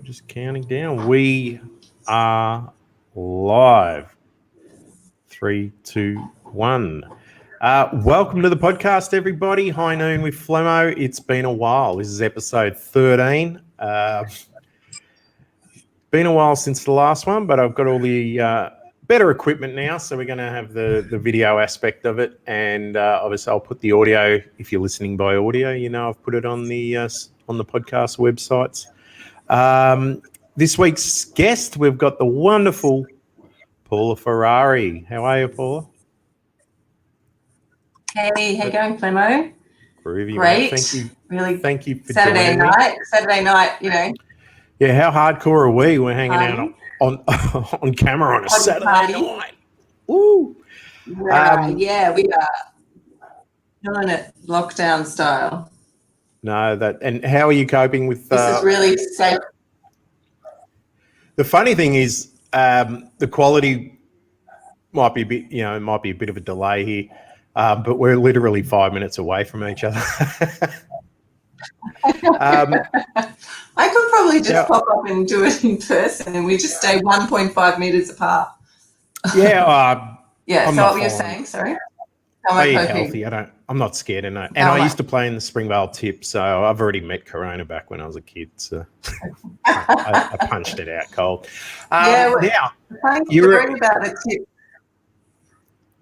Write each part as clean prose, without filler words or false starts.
Just counting down. We are live. 3, 2, 1. Welcome to the podcast, everybody. Highnoon with Flemo. It's been a while. This is episode 13. Been a while since the last one, but I've got all the better equipment now, so we're going to have the video aspect of it, and obviously I'll put the audio. If you're listening by audio, you know I've put it on the podcast websites. This week's guest, we've got the wonderful Paula Ferrari. How are you, Paula? Hey, how you going, Flemo? Groovy, great. Thank you. Really, thank you for Saturday night, you know. Yeah, how hardcore are we? We're hanging out on camera on a Saturday night. Woo! Yeah, we are doing it lockdown style. No, and how are you coping with this is really safe. The funny thing is, the quality might be a bit, it might be a bit of a delay here, but we're literally 5 minutes away from each other. I could probably just pop up and do it in person, and we just stay 1.5 meters apart. Yeah. Yeah. So what were you saying? Sorry. How am I healthy? I'm not scared of it. And I used to play in the Springvale Tip, so I've already met Corona back when I was a kid. So I punched it out cold. Now, you're worried about the tip.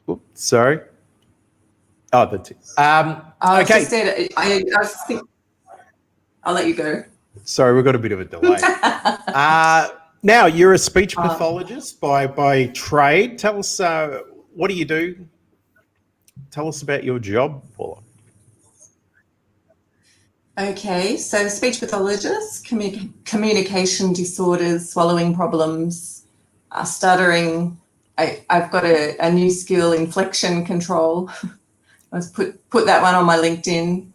Oops, sorry. Oh, the tip. Okay. I'll let you go. Sorry, we've got a bit of a delay. Now, you're a speech pathologist by trade. Tell us, what do you do? Tell us about your job, Paula. Okay, so speech pathologist, communication disorders, swallowing problems, stuttering. I've got a new skill, inflection control. I was put that one on my LinkedIn,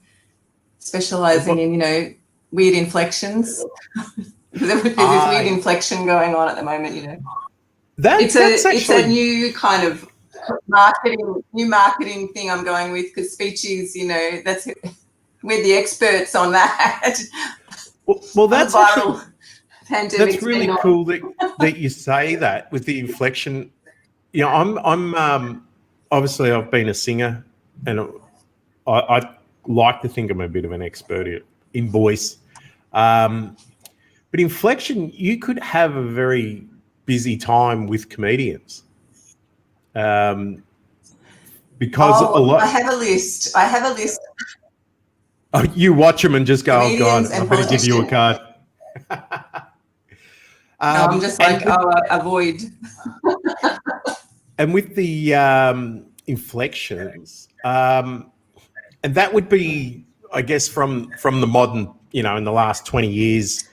specialising in, weird inflections. There's this weird inflection going on at the moment, It's a new kind of marketing thing I'm going with, because speech is, that's we're the experts on that. Well, that's viral pandemic. That's really cool that you say that with the inflection. I'm obviously I've been a singer, and I like to think I'm a bit of an expert in voice. But inflection, you could have a very busy time with comedians. Because a lot. I have a list. Oh, you watch them and just go, "Oh God, I better give you a card." No, I'm just avoid. And with the inflections, and that would be, I guess, from the modern, in the last 20 years,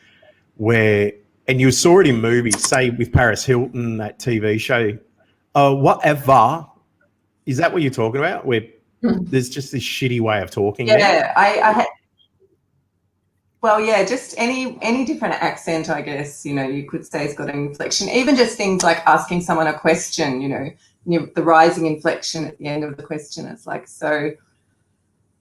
and you saw it in movies, say with Paris Hilton, that TV show, whatever. Is that what you're talking about? Where there's just this shitty way of talking. Yeah, just any different accent, I guess, you could say it's got an inflection. Even just things like asking someone a question, the rising inflection at the end of the question. It's like, so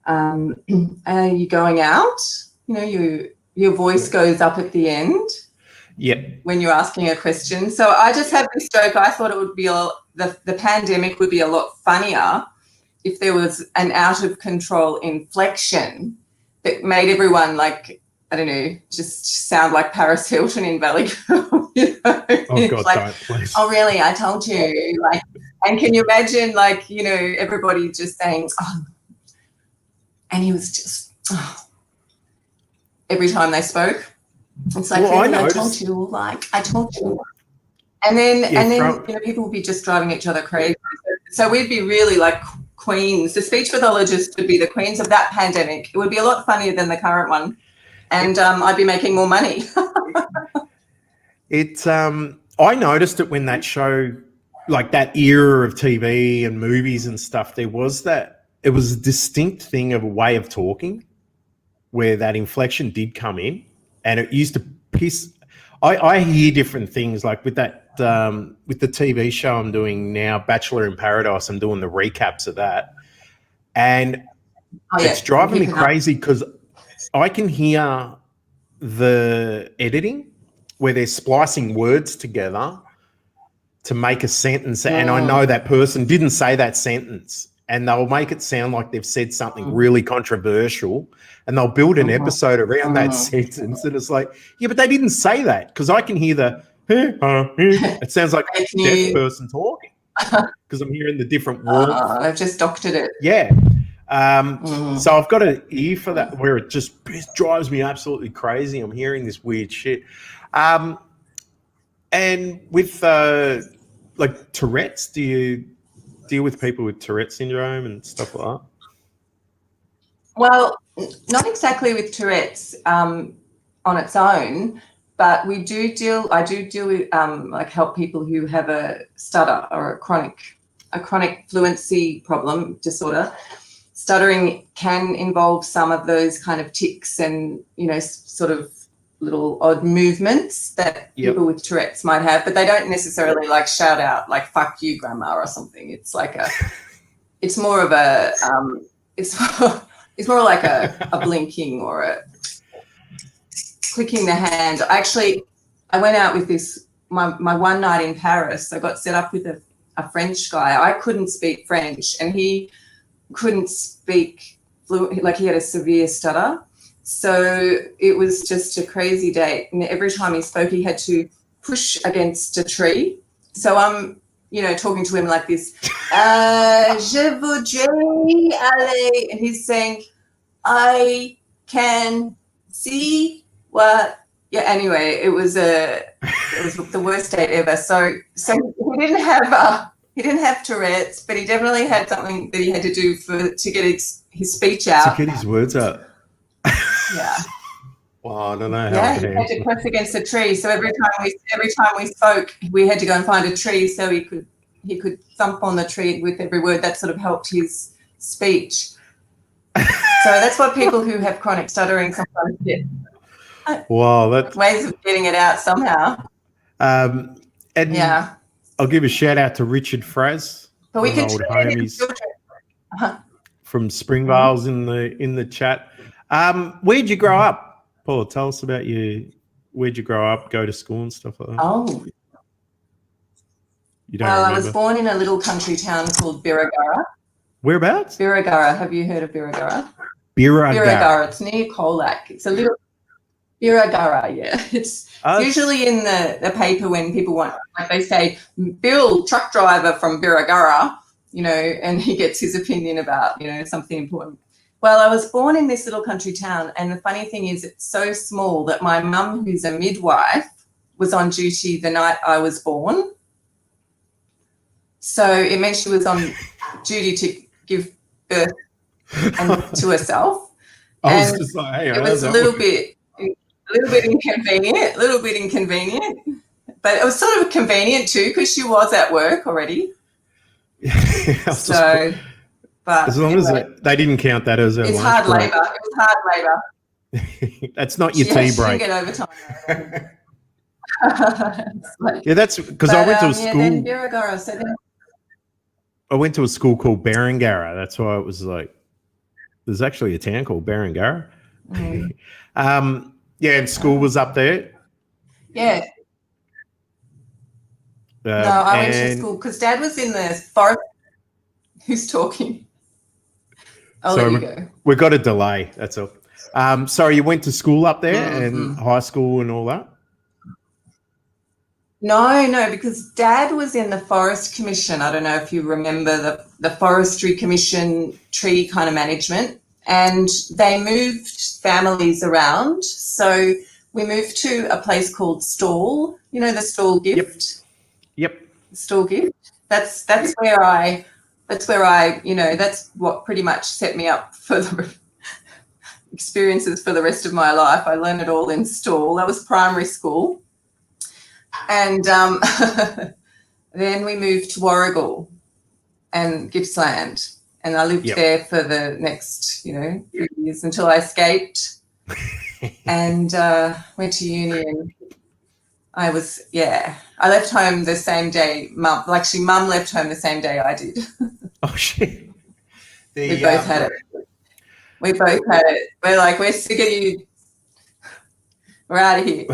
are you going out? Your voice goes up at the end. Yep. When you're asking a question. So I just have this joke. I thought it would be the pandemic would be a lot funnier if there was an out of control inflection that made everyone, like, I don't know, just sound like Paris Hilton in Valley Girl. Oh God, like, don't, please. Oh really? I told you. Like, and can you imagine, like, everybody just saying, "Oh," and he was just every time they spoke. It's like, well, really, I told you. And then people would be just driving each other crazy. So we'd be really like queens. The speech pathologists would be the queens of that pandemic. It would be a lot funnier than the current one. And I'd be making more money. I noticed it when that show, like that era of TV and movies and stuff, it was a distinct thing of a way of talking where that inflection did come in. And it used to piss. I hear different things, like with that with the TV show I'm doing now, Bachelor in Paradise. I'm doing the recaps of that, and it's driving me crazy because I can hear the editing where they're splicing words together to make a sentence, and I know that person didn't say that sentence, and they'll make it sound like they've said something really controversial, and they'll build an episode around that sentence, and it's like, yeah, but they didn't say that, because I can hear the it sounds like a deaf person talking because I'm hearing the different warmth. I've just doctored it. Yeah. So I've got an ear for that where it just drives me absolutely crazy. I'm hearing this weird shit. And with like Tourette's, do you deal with people with Tourette's syndrome and stuff like that? Well, not exactly with Tourette's on its own, but I do deal with like help people who have a stutter or a chronic fluency problem disorder. Stuttering can involve some of those kind of tics and, sort of little odd movements that people with Tourette's might have, but they don't necessarily like shout out like "fuck you, grandma" or something. It's like it's more of a it's more like a blinking or a clicking the hand. Actually, I went out with my one night in Paris. I got set up with a French guy. I couldn't speak French, and he couldn't speak fluent, like he had a severe stutter. So it was just a crazy day. And every time he spoke, he had to push against a tree. So I'm, talking to him like this, je voudrais aller, and he's saying, I can see what, anyway, it was the worst date ever. So he didn't have Tourette's, but he definitely had something that he had to do to get his speech out. To get his words out. Yeah. Well, I don't know how. Yeah, he had to press against a tree. So every time we spoke, we had to go and find a tree so he could thump on the tree with every word. That sort of helped his speech. So that's what people who have chronic stuttering sometimes get. Wow, that's ways of getting it out somehow. And yeah, I'll give a shout out to Richard Fraz, but we can old homies from Springvale's in the chat. Where'd you grow up, Paula? Tell us about where'd you grow up, go to school and stuff like that? Oh, you don't remember? I was born in a little country town called Birregurra. Whereabouts? Birregurra. Have you heard of Birregurra? Birregurra. It's near Colac. It's a little Birregurra. Yeah, it's usually in the paper when people want, like they say, Bill, truck driver from Birregurra, and he gets his opinion about something important. Well, I was born in this little country town, and the funny thing is it's so small that my mum, who's a midwife, was on duty the night I was born. So it meant she was on duty to give birth to herself. I was just like, hey, it was a little bit inconvenient, but it was sort of convenient too because she was at work already. So. But as long as they didn't count that as it's hard labour. It was hard labour. That's not your tea break. She didn't get overtime. Yeah, that's because I went to a school. Yeah, I went to a school called Berengara. That's why it was like there's actually a town called Berengara. And school was up there. Yeah. No, I went to school because Dad was in the forest. Who's talking? Let you go. We've got a delay, that's all. Sorry, you went to school up there and high school and all that? No, because Dad was in the Forest Commission. I don't know if you remember the Forestry Commission tree kind of management, and they moved families around. So we moved to a place called Stall, the Stall Gift? Yep. Stall Gift. That's where I that's what pretty much set me up for the experiences for the rest of my life. I learned it all in Stall. That was primary school. And then we moved to Warragul and Gippsland. And I lived there for the next, few years until I escaped and went to uni. And I left home the same day. Mum left home the same day I did. Oh, shit. We both had it. We're like, we're sick of you. We're out of here.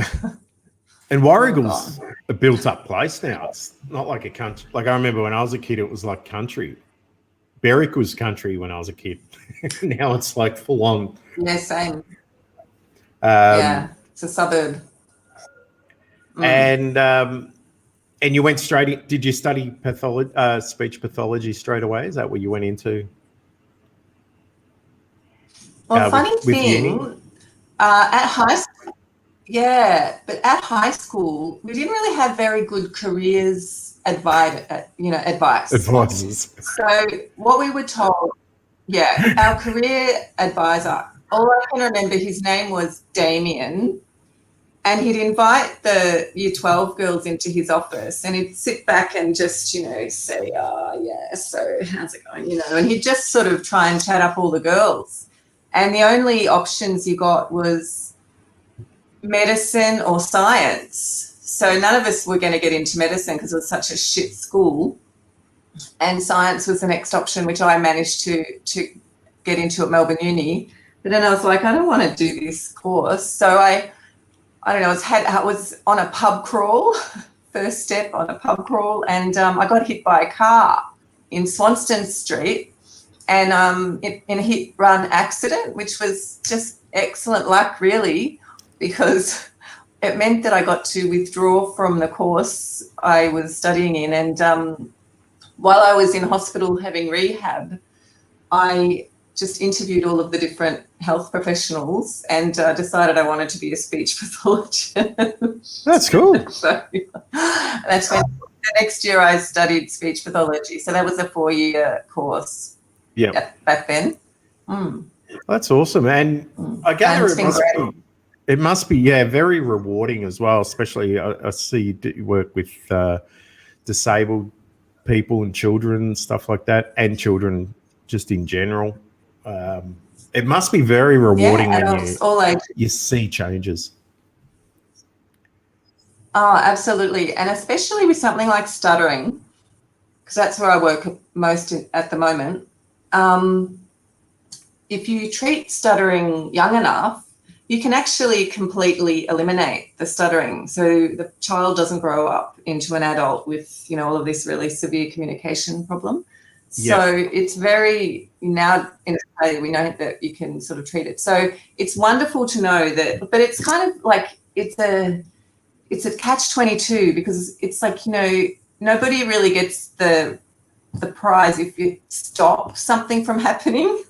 And Warrigal's a built-up place now. It's not like a country. Like I remember when I was a kid, it was like country. Berwick was country when I was a kid. Now it's like full on. Yeah, same. Yeah, it's a suburb. And you went straight in. Did you study pathology, speech pathology straight away? Is that what you went into? Well, funny thing, at high school, yeah, but at high school, we didn't really have very good careers advice. Advisors. So what we were told, yeah, our career advisor, all I can remember, his name was Damien, and he'd invite the year 12 girls into his office and he'd sit back and just, say, oh, yeah, so how's it going, and he'd just sort of try and chat up all the girls. And the only options you got was medicine or science. So none of us were going to get into medicine because it was such a shit school. And science was the next option, which I managed to get into at Melbourne Uni. But then I was like, I don't want to do this course. So I don't know, I was on a pub crawl, first step on a pub crawl, and I got hit by a car in Swanston Street, and in a hit-run accident, which was just excellent luck, really, because it meant that I got to withdraw from the course I was studying in. And while I was in hospital having rehab, I just interviewed all of the different health professionals and decided I wanted to be a speech pathologist. That's cool. So that's when the next year I studied speech pathology. So that was a 4-year course. Yeah. Back then. That's awesome. And I gather it must be, very rewarding as well, especially I see you work with disabled people and children and stuff like that, and children just in general. It must be very rewarding when you see changes. Oh, absolutely. And especially with something like stuttering, because that's where I work most at the moment. If you treat stuttering young enough, you can actually completely eliminate the stuttering. So the child doesn't grow up into an adult with, all of this really severe communication problem. So it's very, now in Australia, we know that you can sort of treat it. So it's wonderful to know that, but it's kind of like, it's a catch-22, because it's like, nobody really gets the prize if you stop something from happening.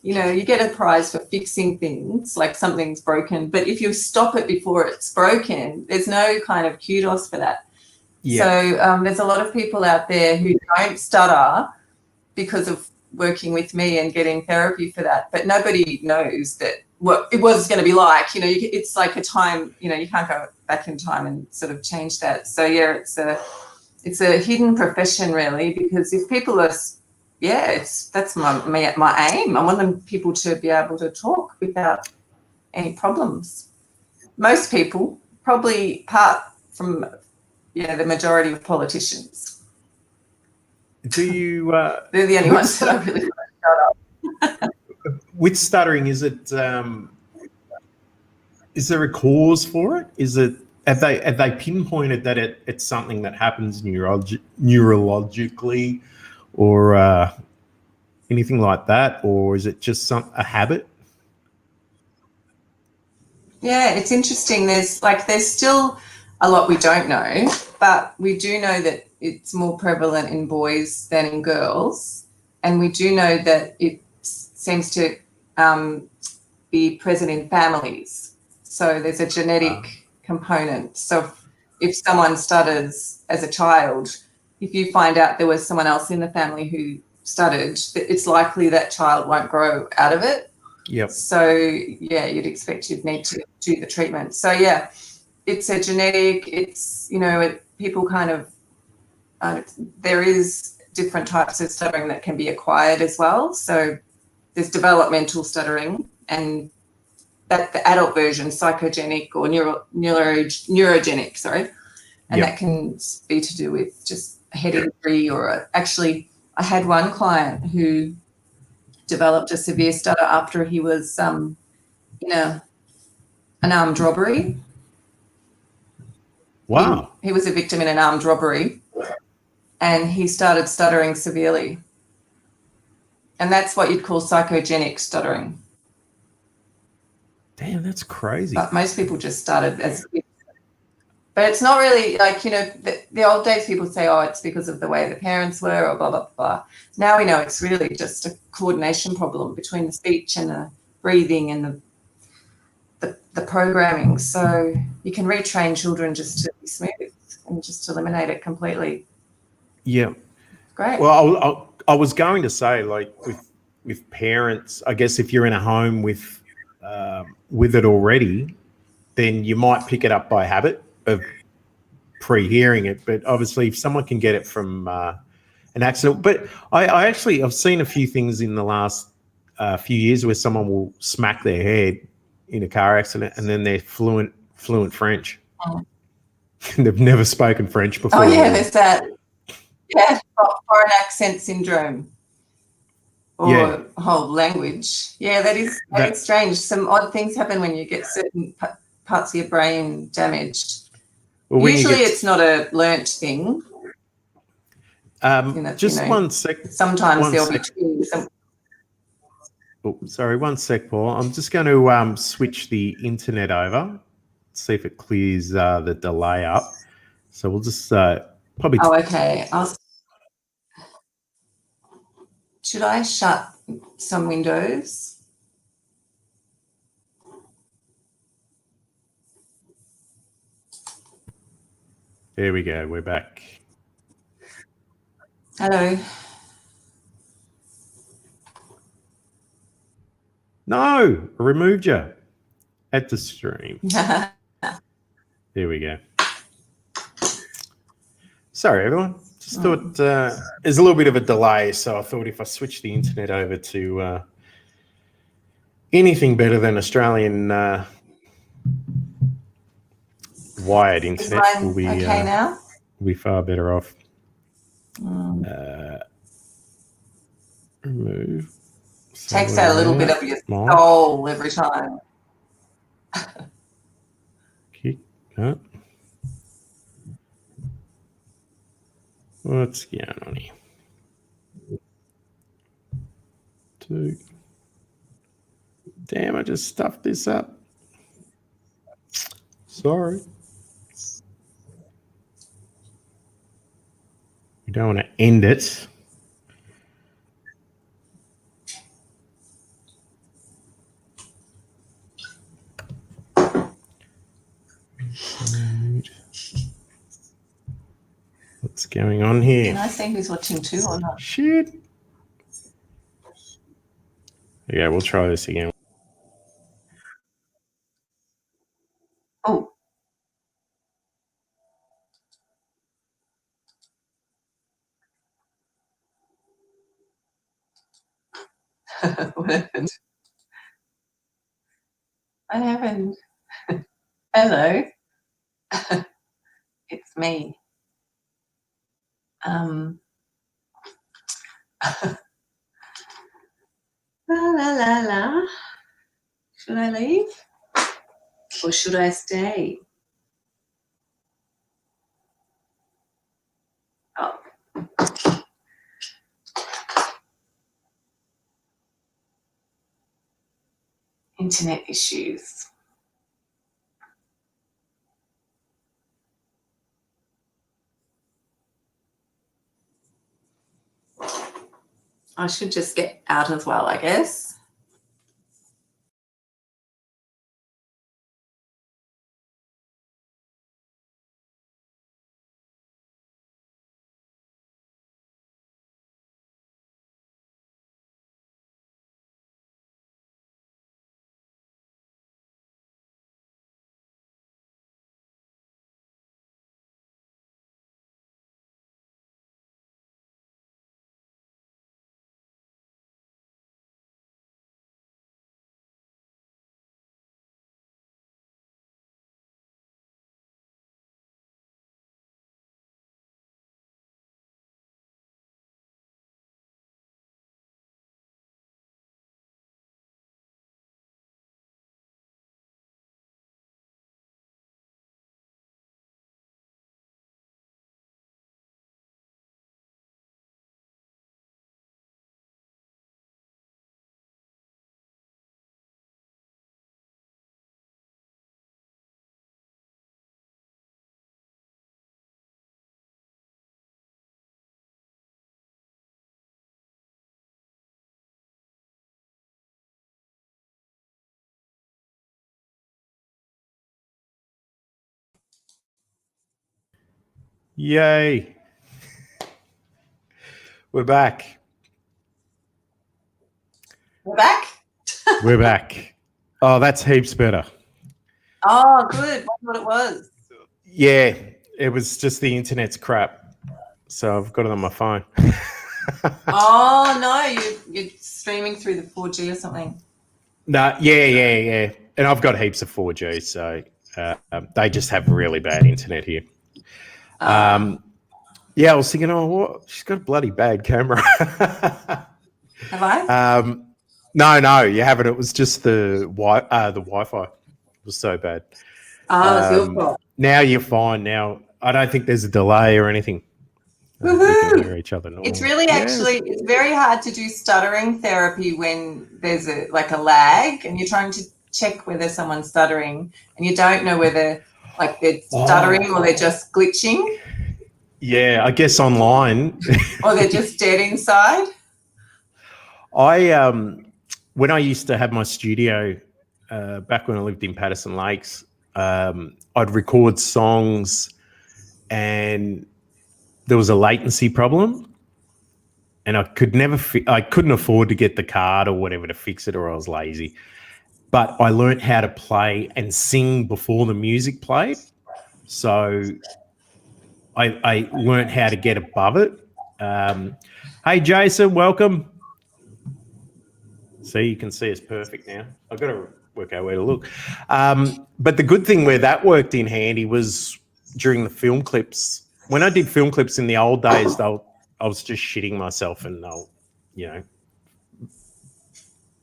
You get a prize for fixing things, like something's broken, but if you stop it before it's broken, there's no kind of kudos for that. So there's a lot of people out there who don't stutter because of working with me and getting therapy for that, but nobody knows that what it was going to be like. It's like a time, you can't go back in time and sort of change that. So it's a hidden profession, really, because if people are, that's my aim. I want people to be able to talk without any problems. Most people, probably apart from the majority of politicians. Do you? They're the only ones that I really shut up. With stuttering, is it? Is there a cause for it? Is it? Have they pinpointed that it's something that happens neurologically, or anything like that, or is it just a habit? Yeah, it's interesting. There's still a lot we don't know, but we do know that it's more prevalent in boys than in girls, and we do know that it seems to be present in families. So there's a genetic component. So if someone stutters as a child, if you find out there was someone else in the family who stuttered, it's likely that child won't grow out of it. Yep. So you'd expect you'd need to do the treatment. So it's a genetic. It's people kind of there is different types of stuttering that can be acquired as well. So there's developmental stuttering, and that the adult version, psychogenic or neurogenic, sorry, and that can be to do with just a head injury actually, I had one client who developed a severe stutter after he was in an armed robbery. Wow. He was a victim in an armed robbery, and he started stuttering severely. And that's what you'd call psychogenic stuttering. Damn, that's crazy. But most people just started as kids. But it's not really like, the old days people say, oh, it's because of the way the parents were or blah, blah, blah. Now we know it's really just a coordination problem between the speech and the breathing and the programming. So you can retrain children just to be smooth and just eliminate it completely. Yeah. Great. Well, I was going to say, like, with parents, I guess if you're in a home with it already, then you might pick it up by habit of pre-hearing it. But obviously, if someone can get it from an accident, but I've seen a few things in the last few years where someone will smack their head in a car accident and then they're fluent French. Oh. They've never spoken French before. Oh yeah, there's that. Yeah, foreign accent syndrome. Or whole language. Yeah, that is strange. Some odd things happen when you get certain parts of your brain damaged. Well, usually it's not a learnt thing. Just 1 sec. Sometimes there'll be twins. Oh, sorry, 1 sec, Paul. I'm just going to switch the internet over, see if it clears the delay up. So we'll just probably... Oh, okay. Should I shut some windows? There we go. We're back. Hello. No, I removed you at the stream. There we go. Sorry, everyone. Just thought there's a little bit of a delay, so I thought if I switch the internet over to anything better than Australian wired internet, will be okay now? Will be far better off. Remove. Takes out a little bit of your soul every time. Kick up. What's going on here? 2. Damn, I just stuffed this up. Sorry. We don't want to end it. What's going on here? Can I see who's watching too or not? Shit. Yeah, we'll try this again. Oh. What happened? What happened? Hello. It's me. La la la la. Should I leave? Or should I stay? Oh. Internet issues. I should just get out as well, I guess. Yay. We're back. We're back? We're back. Oh, that's heaps better. Oh, good. That's what it was. Yeah, it was just the internet's crap. So I've got it on my phone. Oh, no, you're streaming through the 4G or something. No, yeah. And I've got heaps of 4G, so they just have really bad internet here. Yeah, I was thinking, oh, what? She's got a bloody bad camera. Have I? No, you haven't. It was just the Wi-Fi. It was so bad. Oh, it's your fault. Now you're fine. Now I don't think there's a delay or anything. We can hear each other normally. It's really it's very hard to do stuttering therapy when there's a lag and you're trying to check whether someone's stuttering and you don't know whether they're stuttering or they're just glitching. Yeah, I guess online. Or they're just dead inside. When I used to have my studio back when I lived in Patterson Lakes, I'd record songs and there was a latency problem and I couldn't afford to get the card or whatever to fix it, or I was lazy. But I learned how to play and sing before the music played. So I learned how to get above it. Hey, Jason, welcome. See, you can see us perfect now. I've got to work out where to look. But the good thing where that worked in handy was during the film clips. When I did film clips in the old days, I was just shitting myself and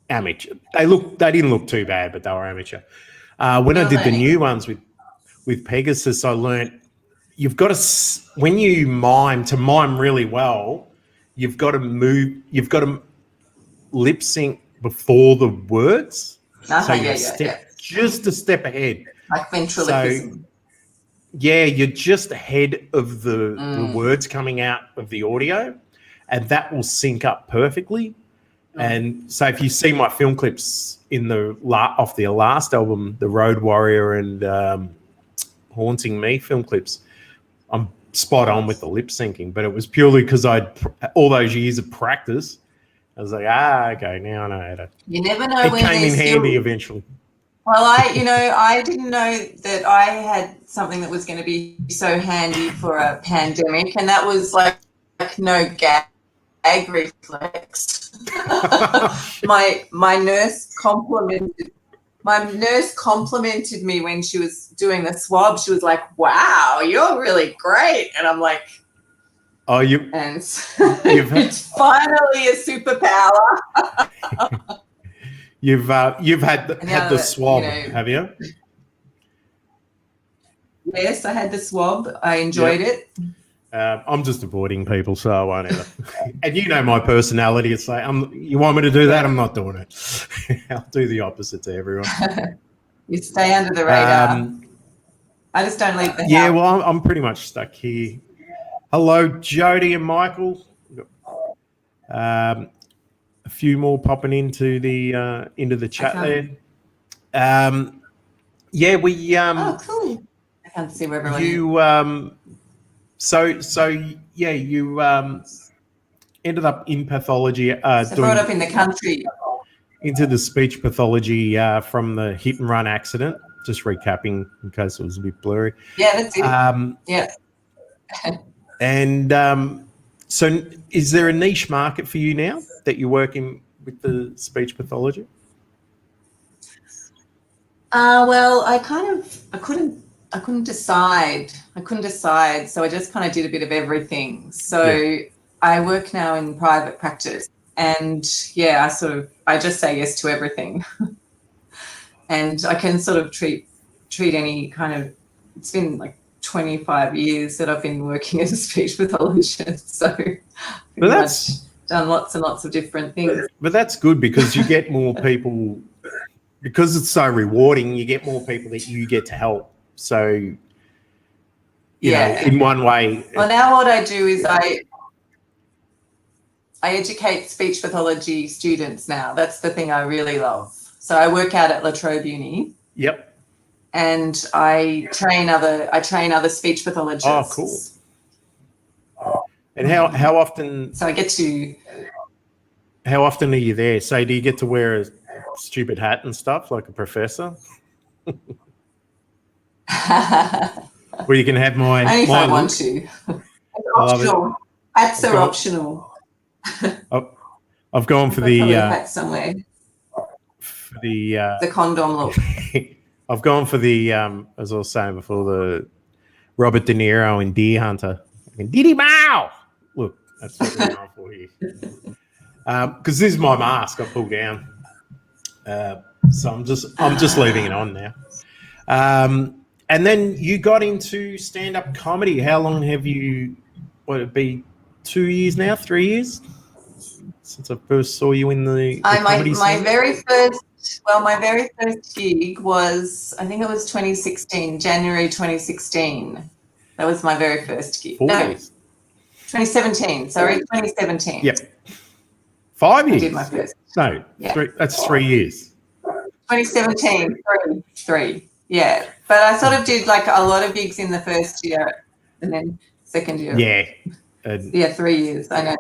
amateur. They didn't look too bad, but they were amateur. When I did the new ones with Pegasus, I learned you've got to, when you mime really well, you've got to lip sync before the words. So you're just a step ahead. Like ventriloquism. Yeah, you're just ahead of the words coming out of the audio, and that will sync up perfectly. And so if you see my film clips off the last album, the Road Warrior and Haunting Me film clips, I'm spot on with the lip syncing, but it was purely because all those years of practice. I was like, okay, now I know how to. You never know it when came in handy eventually. Well, I didn't know that I had something that was going to be so handy for a pandemic, and that was like no gag reflex. My nurse complimented me when she was doing the swab. She was like, "Wow, you're really great," and I'm like, "Oh, it's finally a superpower." You've had the swab, have you? Yes, I had the swab. I enjoyed it. I'm just avoiding people, so I won't ever. And you know my personality. It's like, you want me to do that? I'm not doing it. I'll do the opposite to everyone. You stay under the radar. I just don't leave the house. Yeah, well, I'm pretty much stuck here. Hello, Jody and Michael. A few more popping into the chat there. Yeah, we. Oh, cool! I can't see where everyone. You you ended up in pathology. Brought up in the country. Into the speech pathology from the hit and run accident. Just recapping in case it was a bit blurry. Yeah, that's it. Yeah. And so, is there a niche market for you now that you're working with the speech pathology? Well, I couldn't decide. So I just kind of did a bit of everything. So I work now in private practice, and I just say yes to everything. And I can sort of treat any kind of. It's been like 25 years that I've been working as a speech pathologist. So I've done lots and lots of different things. But that's good because you get more people, because it's so rewarding, you get more people that you get to help. So, you know, in one way. Well, now what I do is I educate speech pathology students now. That's the thing I really love. So I work out at La Trobe Uni. Yep. And I train other speech pathologists. Oh, cool. And how often? So I get to. How often are you there? So do you get to wear a stupid hat and stuff like a professor? Or you can have my Only if my I look. want to. It's I love it. optional. Hats are optional. I've gone for Probably the a hat somewhere. The condom look. I've gone for the as I was saying before, the Robert De Niro in Deer Hunter. Diddy Bow. Look, that's what we're going for here. Because this is my mask I pulled down, so I'm just leaving it on now. And then you got into stand-up comedy. How long have you? What it be? 2 years now? 3 years since I first saw you in the comedy scene? My very first gig was, I think it was 2016, January 2016. That was my very first gig. 4 no, years. 2017. Sorry, 2017. Yep. 5 years. I did my first. No, Yeah. That's 3 years. 2017, three. Yeah, but I sort of did like a lot of gigs in the first year, and then second year. Yeah. 3 years. I know.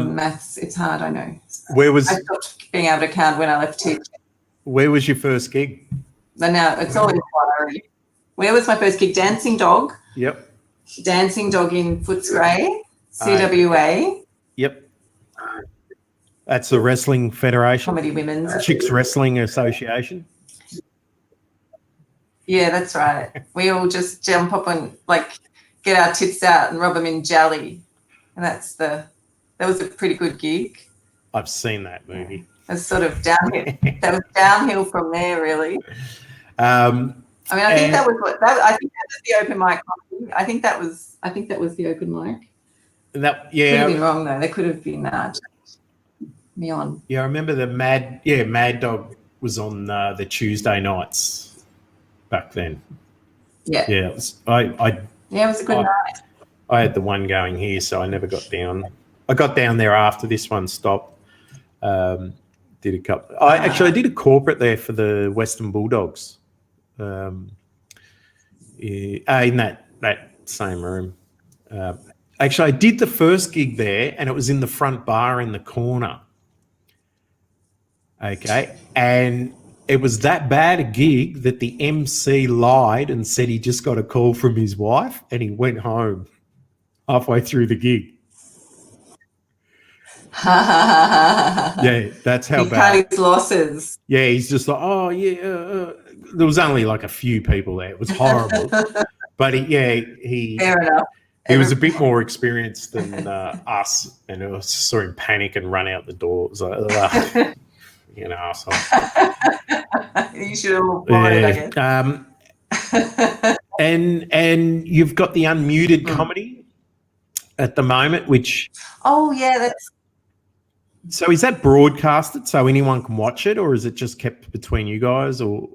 Maths, it's hard. I know. I stopped being able to count when I left teaching. Where was your first gig? But now it's all inquiry. Where was my first gig? Dancing Dog. Yep. Dancing Dog in Footscray, CWA. Yep. That's the Wrestling Federation. Comedy Women's. Chicks Wrestling Association. Yeah, that's right. We all just jump up and like get our tits out and rub them in jelly, and that was a pretty good gig. I've seen that movie. It's sort of downhill. That was downhill from there, really. I think that was the open mic. I think that was the open mic. Could have been wrong though. There could have been me on. Yeah, I remember the Mad Dog was on the Tuesday nights back then. Yeah. Yeah, it was a good night. I had the one going here, so I never got down. I got down there after this one stopped. Did a couple. I did a corporate there for the Western Bulldogs. In that same room. Actually, I did the first gig there, and it was in the front bar in the corner. Okay, and it was that bad a gig that the MC lied and said he just got a call from his wife, and he went home halfway through the gig. Yeah, that's how bad. He cut his losses. Yeah, he's just like, oh yeah. There was only like a few people there. It was horrible, but he fair enough. He was a bit more experienced than us, and I saw him panic and run out the door. It was like, asshole. You should have avoided, I guess. And you've got the unmuted comedy at the moment, which. Oh yeah, that's. So is that broadcasted so anyone can watch it, or is it just kept between you guys, or?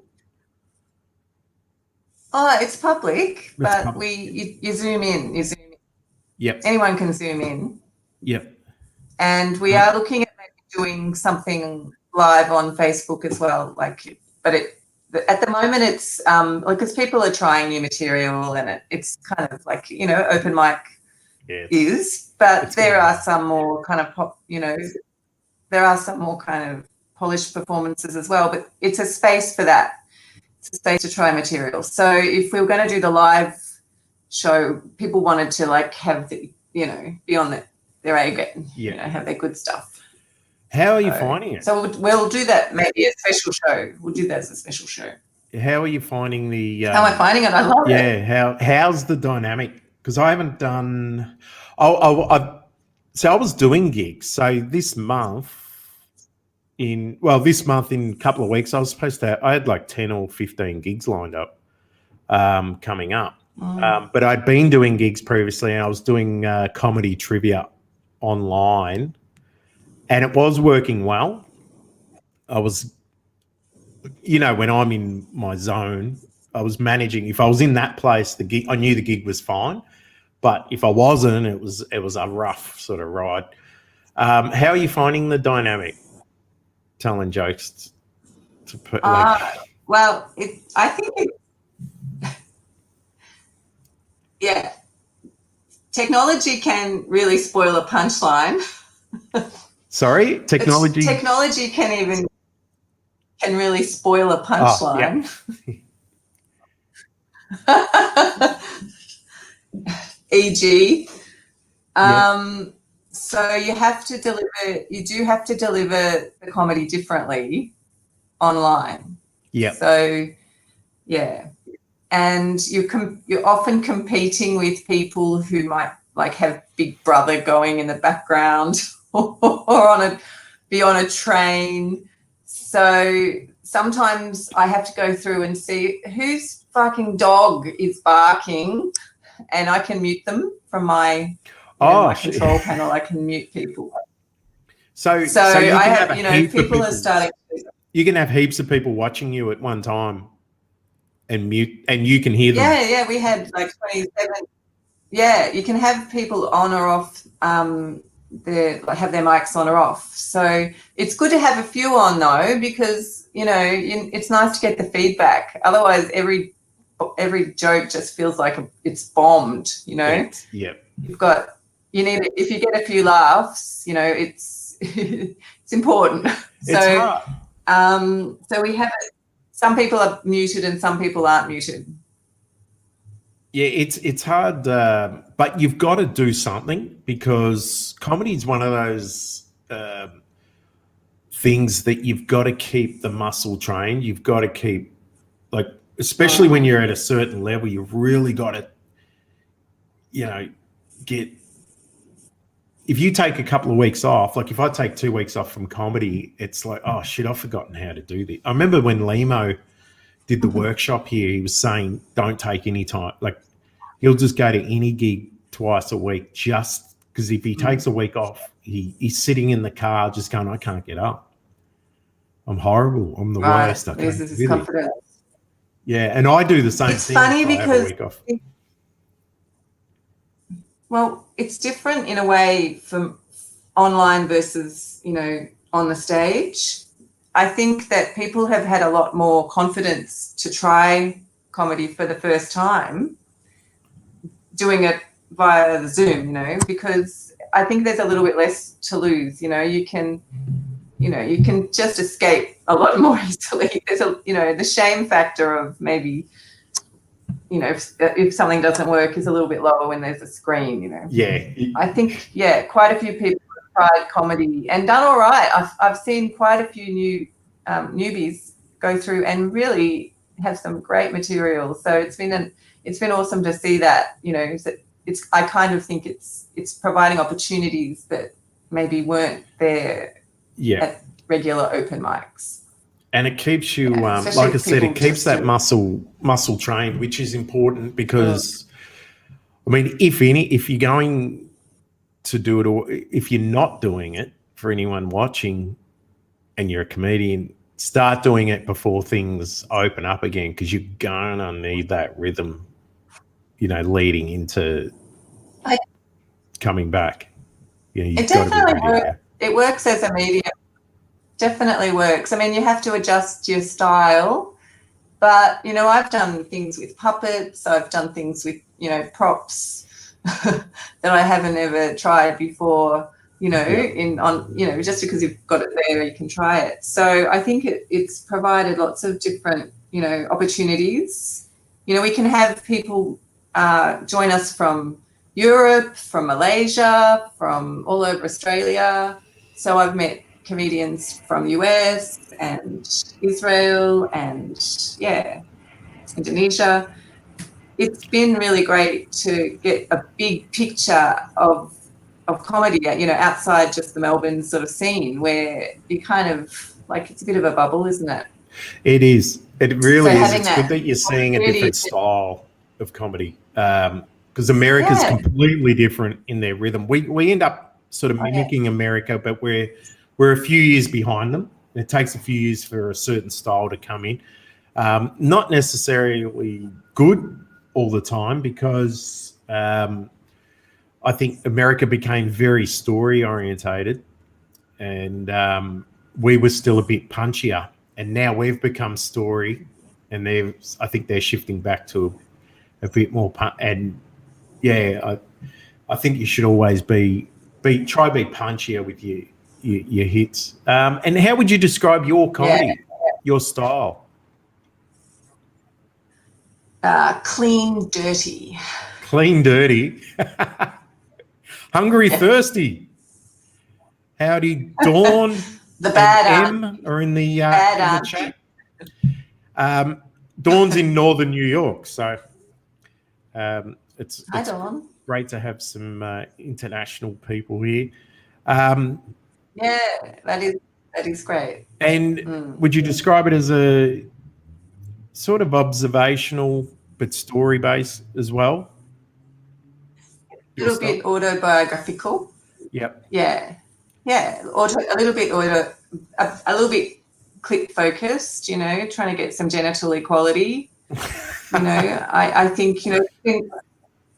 Oh, it's public, but you zoom in. Yep. Anyone can zoom in. Yep. And we are looking at maybe doing something live on Facebook as well. At the moment it's because people are trying new material, and it's kind of like open mic is, but there are some more kind of there are some more kind of polished performances as well. But it's a space for that. It's a space to try material. So if we were going to do the live show, people wanted to have the be on their A game, have their good stuff. How are you finding it? So we'll do that maybe a special show. We'll do that as a special show. How are you finding the? How am I finding it? I love it. Yeah. How's the dynamic? Because I haven't done. So I was doing gigs. So this month, in a couple of weeks, I had like 10 or 15 gigs lined up coming up. But I'd been doing gigs previously, and I was doing comedy trivia online, and it was working well. I was, when I'm in my zone, I was managing. If I was in that place, the gig, I knew the gig was fine. But if I wasn't, it was a rough sort of ride. How are you finding the dynamic? Telling jokes to put I think technology can really spoil a punchline. Sorry, technology. Technology can really spoil a punchline. Oh, E.g. yeah. So you do have to deliver the comedy differently online. Yeah. So yeah, and you're often competing with people who might like have Big Brother going in the background or be on a train. So sometimes I have to go through and see whose fucking dog is barking, and I can mute them from my my control panel. I can mute people. So you I can have, have a heap of people people. are starting. You can have heaps of people watching you at one time and mute, and you can hear them. Yeah, we had like 27. Yeah, you can have people on or off. Have their mics on or off. So it's good to have a few on though, because it's nice to get the feedback. Otherwise, every joke just feels like it's bombed. Yep. If you get a few laughs, it's it's important. It's hard. So we have some people are muted and some people aren't muted. Yeah, it's hard, but you've got to do something, because comedy is one of those things that you've got to keep the muscle trained. You've got to keep, like, especially when you're at a certain level, you've really got to, get. If you take a couple of weeks off, like if I take 2 weeks off from comedy, it's like, oh shit, I've forgotten how to do this. I remember when Lemo did the workshop here, he was saying, don't take any time. Like, he'll just go to any gig twice a week, just because if he takes a week off, he's sitting in the car just going, I can't get up. I'm horrible. I'm the worst. I can't loses his confidence. Yeah, and I do the same thing. It's funny if I because have a week off. Well, it's different in a way from online versus, on the stage. I think that people have had a lot more confidence to try comedy for the first time, doing it via the Zoom, because I think there's a little bit less to lose. You can just escape a lot more easily. There's the shame factor of maybe, if something doesn't work is a little bit lower when there's a screen, Yeah. I think, quite a few people have tried comedy and done all right. I've seen quite a few new newbies go through and really have some great material. So it's been awesome to see that, I kind of think it's providing opportunities that maybe weren't there at regular open mics. And it keeps you, like I said, it keeps that muscle trained, which is important because, I mean, if you're going to do it, or if you're not doing it, for anyone watching and you're a comedian, start doing it before things open up again, because you're going to need that rhythm, leading into coming back. You've got to be ready. It works as a medium. Definitely works. I mean, you have to adjust your style, but I've done things with puppets. I've done things with props that I haven't ever tried before. Just because you've got it there, you can try it. So I think it's provided lots of different opportunities. We can have people join us from Europe, from Malaysia, from all over Australia. So I've met comedians from US and Israel and Indonesia. It's been really great to get a big picture of comedy, outside just the Melbourne sort of scene, where you kind of like, it's a bit of a bubble, isn't it? It is. It really is. It's good that you're seeing a different style of comedy, because America's completely different in their rhythm. We end up sort of mimicking America, but we're a few years behind them. It takes a few years for a certain style to come in. Not necessarily good all the time, because I think America became very story orientated, and we were still a bit punchier. And now we've become story, and I think they're shifting back to a bit more and I think you should always be punchier with your hits. And how would you describe your comedy, your style? Clean, dirty. Clean, dirty. Hungry, thirsty. Howdy, Dawn. The bad M are in the chat. Dawn's in northern New York, so it's Dawn. Great to have some international people here. Yeah, that is great. And would you describe it as a sort of observational but story based as well? A little bit autobiographical. Yep. Yeah. A little bit clip focused. You know, trying to get some genital equality. You know, I think, you know,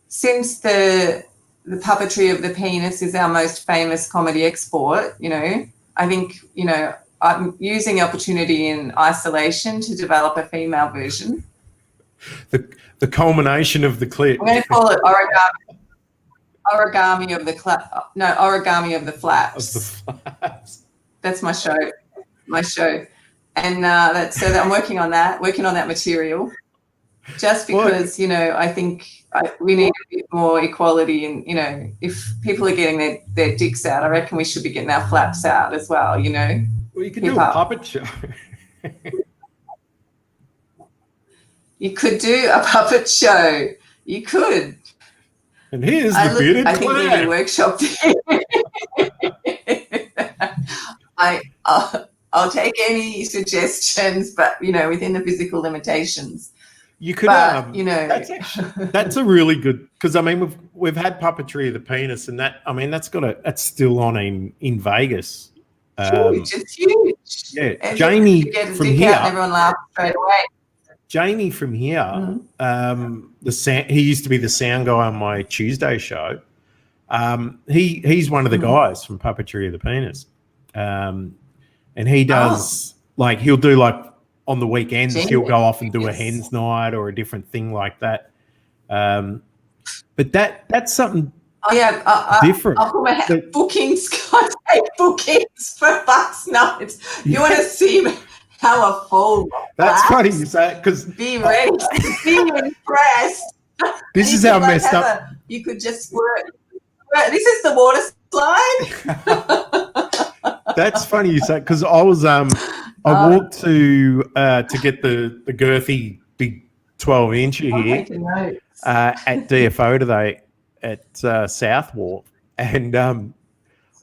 since the puppetry of the penis is our most famous comedy export, you know, I think, you know, I'm using the opportunity in isolation to develop a female version. The culmination of the clip. I'm going to call it origami of the origami of the flaps. That's my show. And I'm working on that material. Just because, you know, I think we need a bit more equality, and, you know, if people are getting their dicks out, I reckon we should be getting our flaps out as well, you know. Well, you could do a puppet show. You could do a puppet show. You could. And here's the bearded I think we need a workshop there. I'll take any suggestions, but, you know, within the physical limitations. You could, you know, that's a really good, because I mean we've had puppetry of the penis, and that's still on in Vegas. Huge, it's huge. Yeah, and Jamie from here. Everyone laughs straight away. Jamie from here, he used to be the sound guy on my Tuesday show. He's one of the guys from Puppetry of the Penis, and he does he'll do on the weekends, he'll go off and do a hens night or a different thing like that. But that's something different. I'll put my bookings. I take bookings for bus nights. You want to see how a full That's funny you say it, because be ready to be impressed. This is how messed up. You could just squirt. This is the water slide. That's funny you say, because I was I walked to get the girthy big 12-incher here at DFO today at South Wharf, and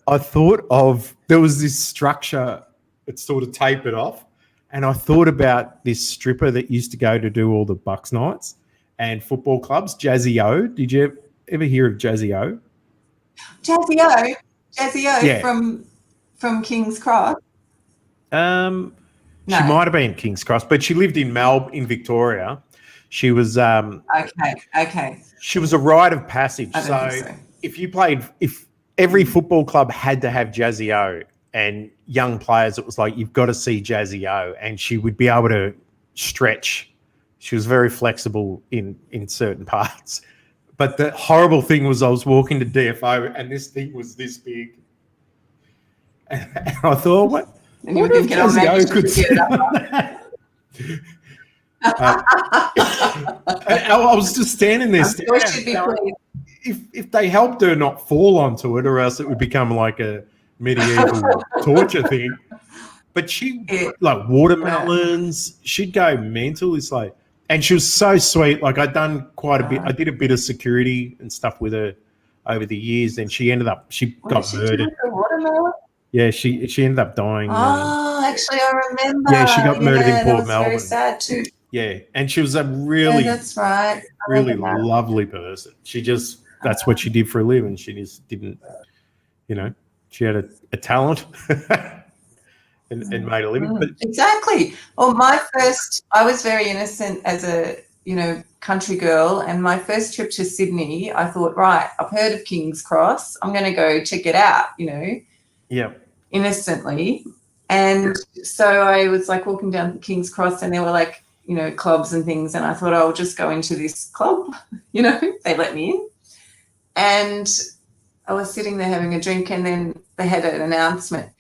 I thought there was this structure that sort of tapered off, and I thought about this stripper that used to go to do all the Bucks nights and football clubs, Jazzy O. Did you ever hear of Jazzy O? Jazzy O from King's Cross. No. She might have been King's Cross, but she lived in Melbourne, in Victoria. She was okay. She was a rite of passage. So if every football club had to have Jazzy O, and young players, it was like, you've got to see Jazzy O, and she would be able to stretch. She was very flexible in certain parts. But the horrible thing was, I was walking to DFO and this thing was this big. And I thought, what if Jazzy O could sit on that? I was just standing there staring. If they helped her not fall onto it, or else it would become like a medieval torture thing. But she watermelons, she'd go mental. It's like, and she was so sweet. Like, I'd done quite a bit. I did a bit of security and stuff with her over the years. And she got murdered. Yeah, she ended up dying. Actually, I remember. Yeah, she got murdered in Port Melbourne. Very sad too. Yeah, and she was a really, that's right. really lovely person. That's what she did for a living. She just didn't, she had a talent and made a living. But exactly. Well, I was very innocent as a, country girl, and my first trip to Sydney, I thought, right, I've heard of King's Cross. I'm going to go check it out, Yeah. Innocently. And so I was like walking down King's Cross, and there were like, clubs and things. And I thought, I'll just go into this club, they let me in. And I was sitting there having a drink, and then they had an announcement.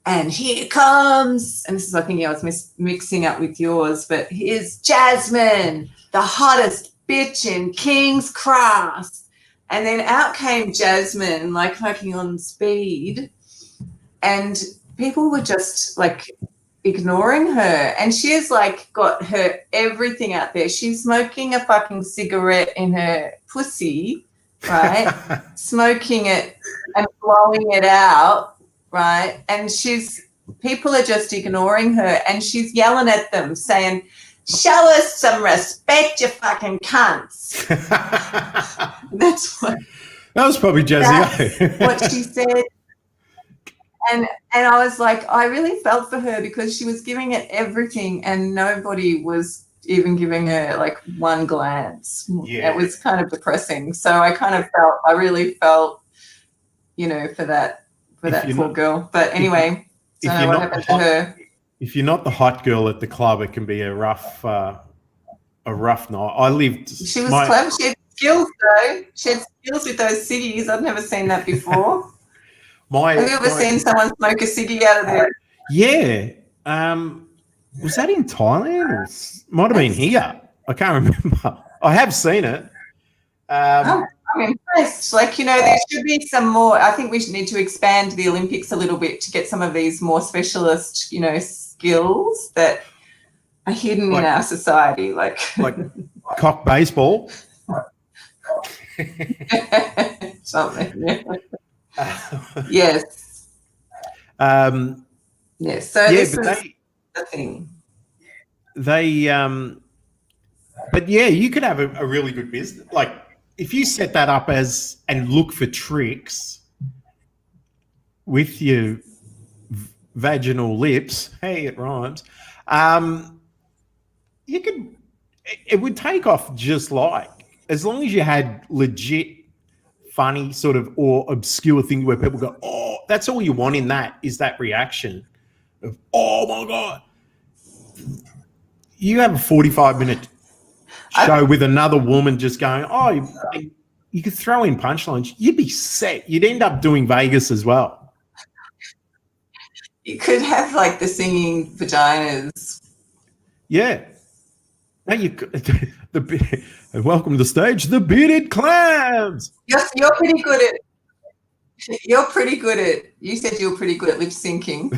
And here comes, and this is, I think, I was mixing up with yours, but here's Jasmine, the hottest bitch in King's Cross. And then out came Jasmine, like fucking on speed. And people were just like ignoring her. And she's like got her everything out there. She's smoking a fucking cigarette in her pussy, right? Smoking it and blowing it out, right? And people are just ignoring her, and she's yelling at them saying, show us some respect, you fucking cunts. That was probably Jazzy. What she said. And I was like, I really felt for her, because she was giving it everything and nobody was even giving her like one glance. Yeah. It was kind of depressing. So I really felt, for that poor girl. But anyway, I don't know what happened to her. If you're not the hot girl at the club, it can be a rough night. She was clever. She had skills though. She had skills with those ciggies. I've never seen that before. Have you ever seen someone smoke a ciggy out of there? Yeah. Was that in Thailand, or might have been here? I can't remember. I have seen it. I'm impressed. Like, there should be some more. I think we need to expand the Olympics a little bit to get some of these more specialist, skills that are hidden in our society. Like cock baseball. Something, yeah. Yes. Yes. So this is the thing. But yeah, you could have a really good business. Like if you set that up and look for tricks with your vaginal lips, hey, it rhymes. It would take off just as long as you had legit funny sort of or obscure thing where people go, oh, that's all you want in that is that reaction of, oh my God. You have a 45-minute show with another woman just going, oh, you could throw in punchlines. You'd be set. You'd end up doing Vegas as well. You could have like the singing vaginas. Yeah. Now you could, welcome to the stage, the bearded clams. You're pretty good at. You said you were pretty good at lip syncing.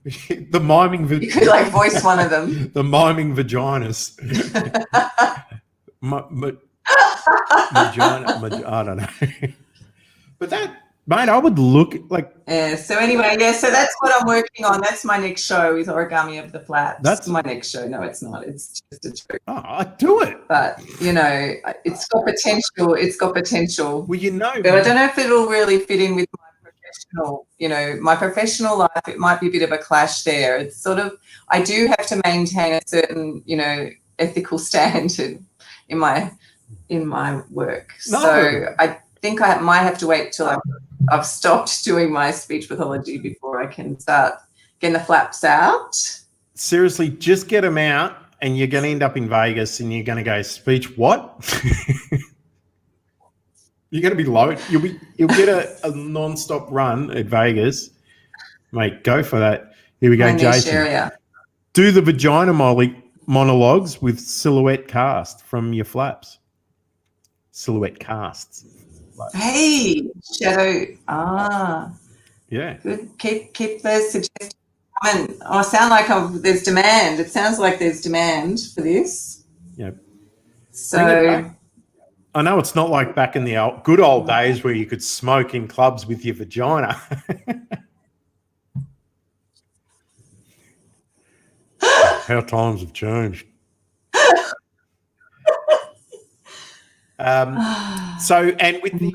The miming. You could like voice one of them. The miming vaginas. I don't know. But that, mate, I would look like. Yeah. So anyway, so that's what I'm working on. That's my next show, is Origami of the Flaps. That's my next show. No, it's not. It's just a joke. Oh, I do it. But it's got potential. It's got potential. Well, but I don't know if it'll really fit in with my professional life. It might be a bit of a clash there. It's sort of, I do have to maintain a certain, ethical standard in my work. No. So I think I might have to wait till I've stopped doing my speech pathology before I can start getting the flaps out. Seriously, just get them out, and you're going to end up in Vegas, and you're going to go, speech what? You're going to be low. You'll get a non-stop run at Vegas, mate. Go for that. Here we go, Jason. Area. Do the vagina monologues with silhouette cast from your flaps. Silhouette casts. Hey, shadow. Yeah. Good. Keep those suggestions coming. I sound like there's demand. It sounds like there's demand for this. Yeah. So I know it's not like back in the good old days where you could smoke in clubs with your vagina. How times have changed. And with the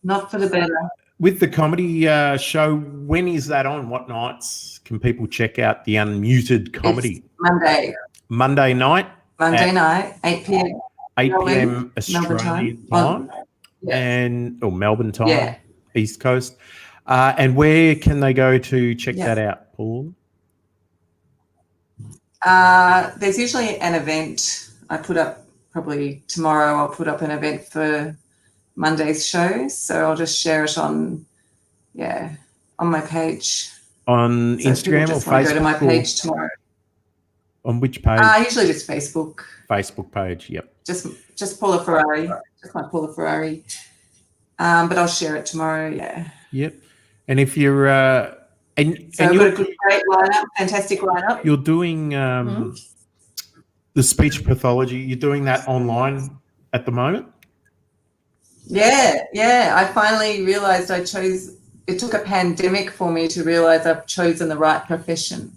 not for the better. With the comedy show, when is that on? What nights can people check out the unmuted comedy? It's Monday night. Monday night, 8 p.m. 8 p.m. Australian time, or Melbourne time, East Coast. And where can they go to check that out, Paul? There's usually an event. I put up probably tomorrow I'll put up an event for Monday's show. So I'll just share it on my page. On So Instagram or Facebook? Go to my page tomorrow. On which page? Usually just Facebook. Facebook page, yep. Just Paula Ferrari. Just my Paula Ferrari. But I'll share it tomorrow, yeah. Yep. And if you're so I've got a great lineup, fantastic lineup. You're doing the speech pathology, you're doing that online at the moment? Yeah. I finally realised it took a pandemic for me to realise I've chosen the right profession,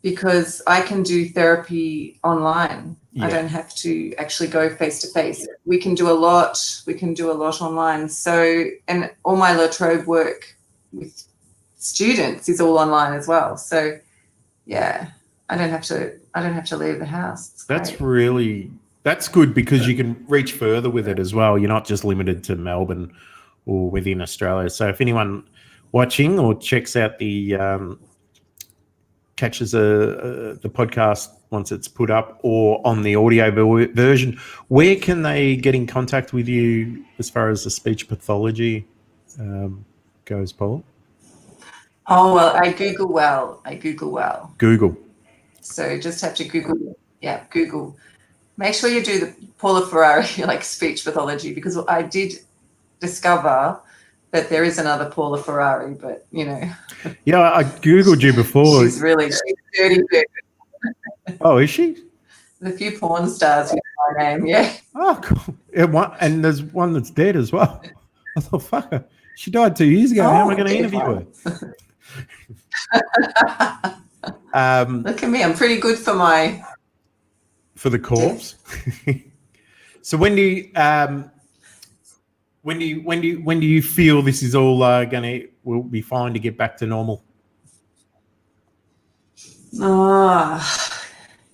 because I can do therapy online. Yeah. I don't have to actually go face to face. We can do a lot online. So, and all my La Trobe work with students is all online as well. So yeah, I don't have to leave the house. That's good, because you can reach further with it as well. You're not just limited to Melbourne or within Australia. So if anyone watching or checks out catches the podcast once it's put up or on the audio version, where can they get in contact with you as far as the speech pathology goes, Paul? Oh, well, I Google well. Google. So just have to Google. Yeah, Google. Make sure you do the Paula Ferrari speech pathology, because I did discover that there is another Paula Ferrari, but Yeah, I Googled you before. She's dirty. Oh, is she? There's a few porn stars with my name, yeah. Oh, cool. And there's one that's dead as well. I thought, fuck her. She died 2 years ago. How am I going to interview her? Look at me. I'm pretty good for the corpse. So when do you feel this is all will be fine to get back to normal?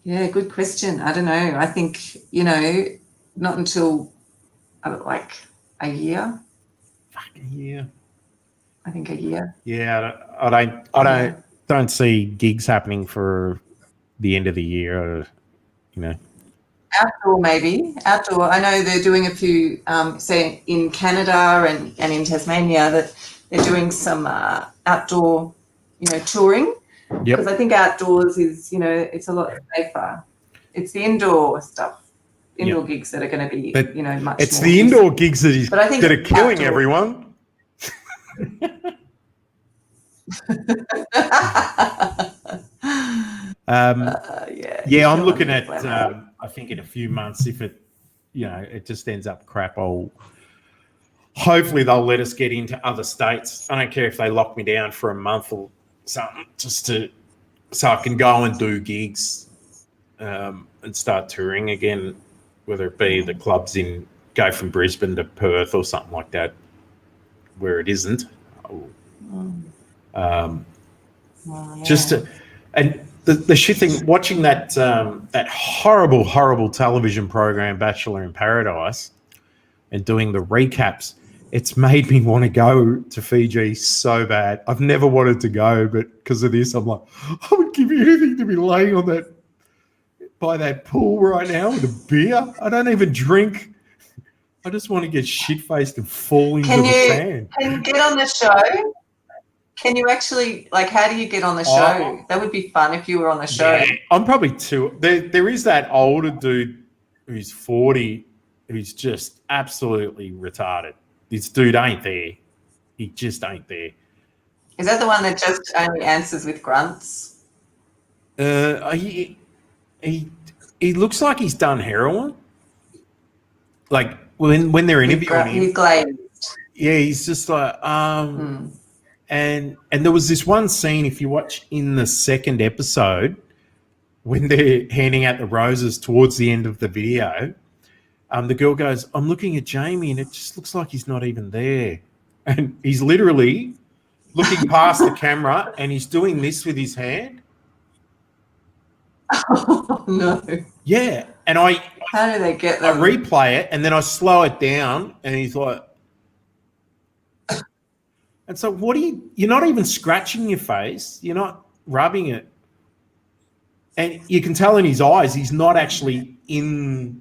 Yeah, good question. I don't know. I think, not until a year. Fuck, a year. I think a year. Yeah, I don't see gigs happening for the end of the year. Outdoor, maybe. Outdoor. I know they're doing a few, say in Canada and in Tasmania, that they're doing some outdoor, touring. Yep. Because I think outdoors is, it's a lot safer. It's the indoor stuff, gigs that are going to be, much. It's more the indoor gigs that are killing outdoor. Everyone. I'm looking at. I think in a few months, if it, it just ends up crap, hopefully they'll let us get into other states. I don't care if they lock me down for a month or something, so I can go and do gigs and start touring again, whether it be the clubs go from Brisbane to Perth or something like that, where it isn't. And the shit thing, watching that horrible television program, Bachelor in Paradise, and doing the recaps, it's made me want to go to Fiji so bad. I've never wanted to go, but because of this, I'm like, I would give you anything to be laying by that pool right now with a beer. I don't even drink. I just want to get shit-faced and fall into the sand. Can you get on the show? Can you actually, how do you get on the show? That would be fun if you were on the show. Yeah, I'm probably too. There is that older dude who's 40 who's just absolutely retarded. This dude ain't there. He just ain't there. Is that the one that just only answers with grunts? He looks like he's done heroin. Like when they're interviewing him. He's glazed. Yeah, he's just like And there was this one scene, if you watch in the second episode, when they're handing out the roses towards the end of the video, the girl goes, I'm looking at Jamie and it just looks like he's not even there. And he's literally looking past the camera and he's doing this with his hand. Oh, no. Yeah. And how do they get them? I replay it and then I slow it down and he's like, and so you're not even scratching your face. You're not rubbing it. and you can tell in his eyes he's not actually in.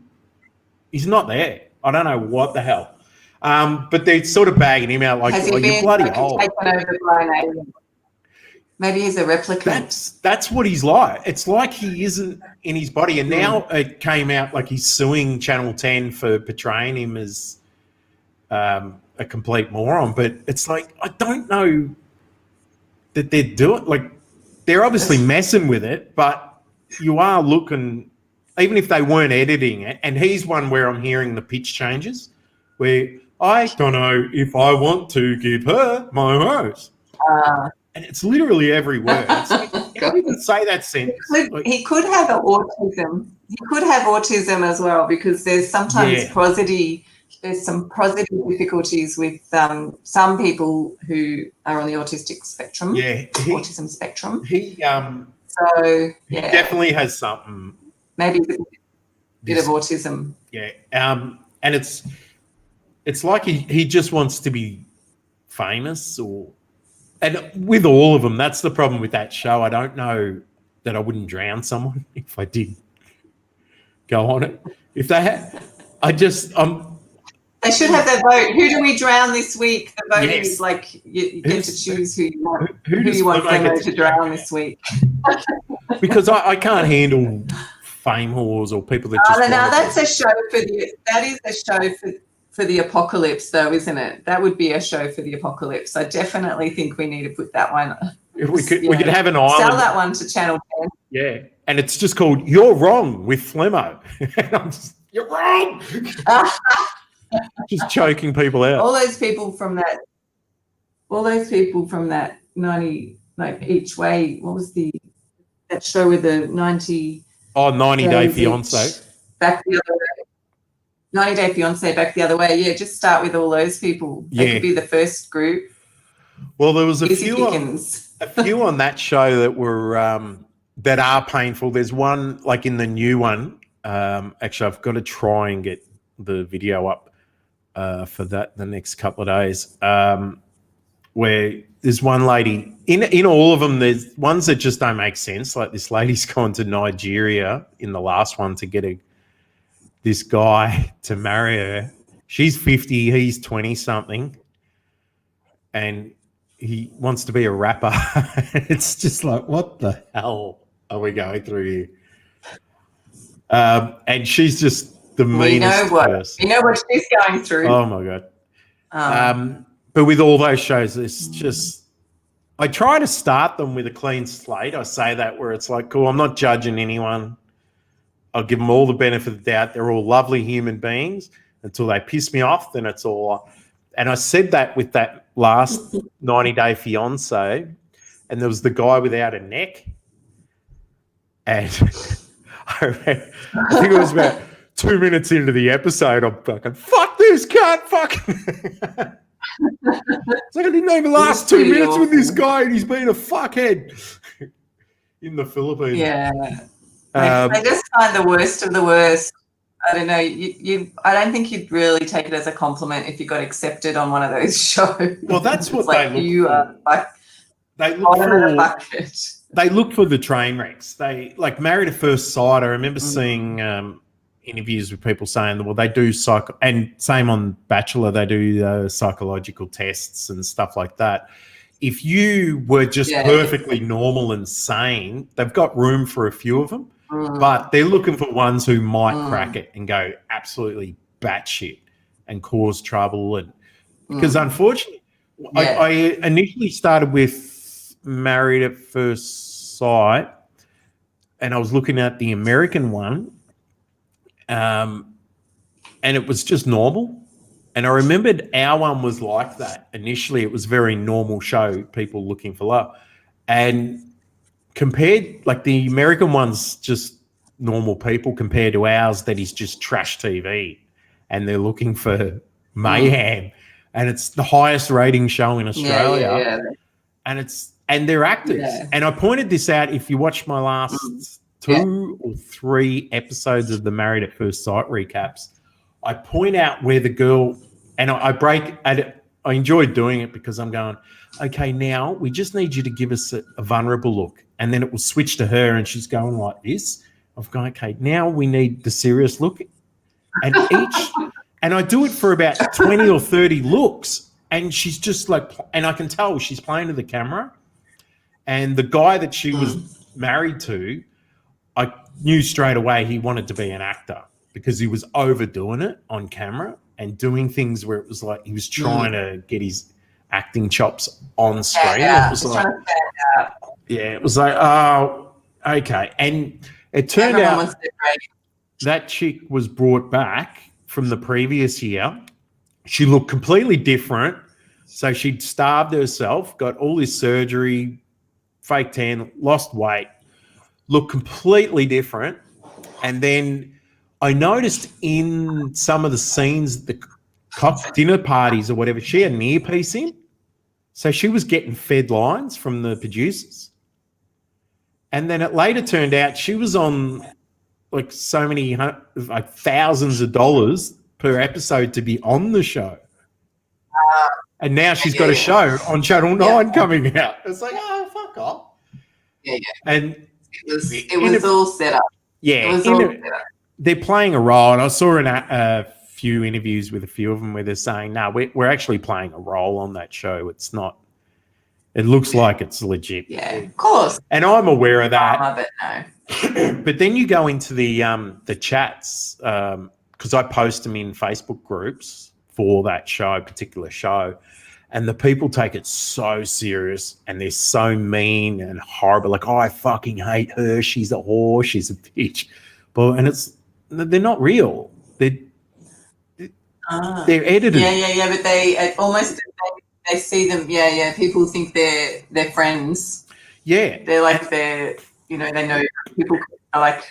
He's not there. I don't know what the hell. But they're sort of bagging him out like, Has he "Oh, you're been bloody like, old." taken over by an alien? Maybe he's a replicant. That's what he's like. It's like he isn't in his body. And now it came out like he's suing Channel 10 for portraying him as a complete moron. But it's like, I don't know that they're doing, like, they're obviously messing with it, but you are looking, even if they weren't editing it, and he's one where I'm hearing the pitch changes, where I don't know if I want to give her my rose. And it's literally every word. It's like, you don't even say that sentence. He could have autism. He could have autism as well, because there's sometimes prosody. There's some prosody difficulties with some people who are on the autistic spectrum. Yeah, autism spectrum. He he definitely has something. Maybe a bit of autism. Yeah, and it's like he just wants to be famous, and with all of them, that's the problem with that show. I don't know that I wouldn't drown someone if I did go on it. If they had, they should have their vote. Who do we drown this week? The vote is like you get to choose who you want. Who you want Flemo to drown this week? Because I can't handle fame whores or people that just. No, that's a show for the. That is a show for the apocalypse, though, isn't it? That would be a show for the apocalypse. I definitely think we need to put that one. If we could have an island. Sell that one to Channel 10. Yeah, and it's just called "You're Wrong" with Flemo. And I'm just, you're wrong. Just choking people out. All those people from that 90, like each way. What was that show with the 90? Oh, 90 Day Fiance. Back the other way. 90 Day Fiance back the other way. Yeah, just start with all those people. They could be the first group. Well, there was a few on that show that were that are painful. There's one like in the new one. Actually, I've got to try and get the video up for that the next couple of days. Where there's one lady in all of them. There's ones that just don't make sense. Like this lady's gone to Nigeria in the last one to get this guy to marry her. She's 50, he's 20 something, and he wants to be a rapper. It's just like, what the hell are we going through here? And she's just the meanest person. You know what she's going through. Oh my God. But with all those shows, it's just, I try to start them with a clean slate. I say that where it's like, cool, I'm not judging anyone. I'll give them all the benefit of the doubt. They're all lovely human beings until they piss me off. Then it's all. And I said that with that last 90 Day Fiance, and there was the guy without a neck. And I think it was about 2 minutes into the episode. I'm fucking, fuck this, can't fucking. It's like I didn't even last 2 minutes with this guy, and he's been a fuckhead in the Philippines. Yeah. I just find the worst of the worst. I don't know. I don't think you'd really take it as a compliment if you got accepted on one of those shows. Well, that's what like they look you for. They look for the train wrecks. They like Married at First Sight. I remember seeing interviews with people saying, well, they do and same on Bachelor, they do psychological tests and stuff like that. If you were just perfectly normal and sane, they've got room for a few of them. But they're looking for ones who might crack it and go absolutely batshit and cause trouble. And because unfortunately, I initially started with Married at First Sight, and I was looking at the American one, and it was just normal. And I remembered our one was like that. Initially, it was a very normal show, people looking for love. And compared, like the American one's just normal people compared to ours that is just trash TV, and they're looking for mayhem. And it's the highest rating show in Australia. And they're actors. Yeah. And I pointed this out, if you watch my last 2 or 3 episodes of the Married at First Sight recaps, I point out where the girl, and I break at it. I enjoy doing it because I'm going, okay, now we just need you to give us a vulnerable look. and then it will switch to her, and she's going like this. I've gone, okay, now we need the serious look, and I do it for about 20 or 30 looks, and she's just like, and I can tell she's playing to the camera, and the guy that she was married to, I knew straight away he wanted to be an actor because he was overdoing it on camera and doing things where it was like he was trying to get his acting chops on screen. Yeah, it was like, it was like, oh, okay. And it turned out that chick was brought back from the previous year. She looked completely different. So she'd starved herself, got all this surgery, fake tan, lost weight, looked completely different. And then I noticed in some of the scenes, the dinner parties or whatever, she had an earpiece in. So she was getting fed lines from the producers. And then it later turned out she was on like so many, like thousands of dollars per episode to be on the show. And now she's got a show on Channel 9 coming out. It's like, oh, fuck off. Yeah. And it was all set up. Yeah. It was all set up. They're playing a role, and I saw a few interviews with a few of them where they're saying, no, we're actually playing a role on that show. It's not, it looks like it's legit. Yeah, of course. And I'm aware of that. But no. But then you go into the chats, because I post them in Facebook groups for that particular show, and the people take it so serious and they're so mean and horrible. Like, oh, I fucking hate her. She's a whore. She's a bitch. And they're not real. They're edited. Yeah. But they see them. Yeah. People think they're friends. Yeah. They're like they know people are like.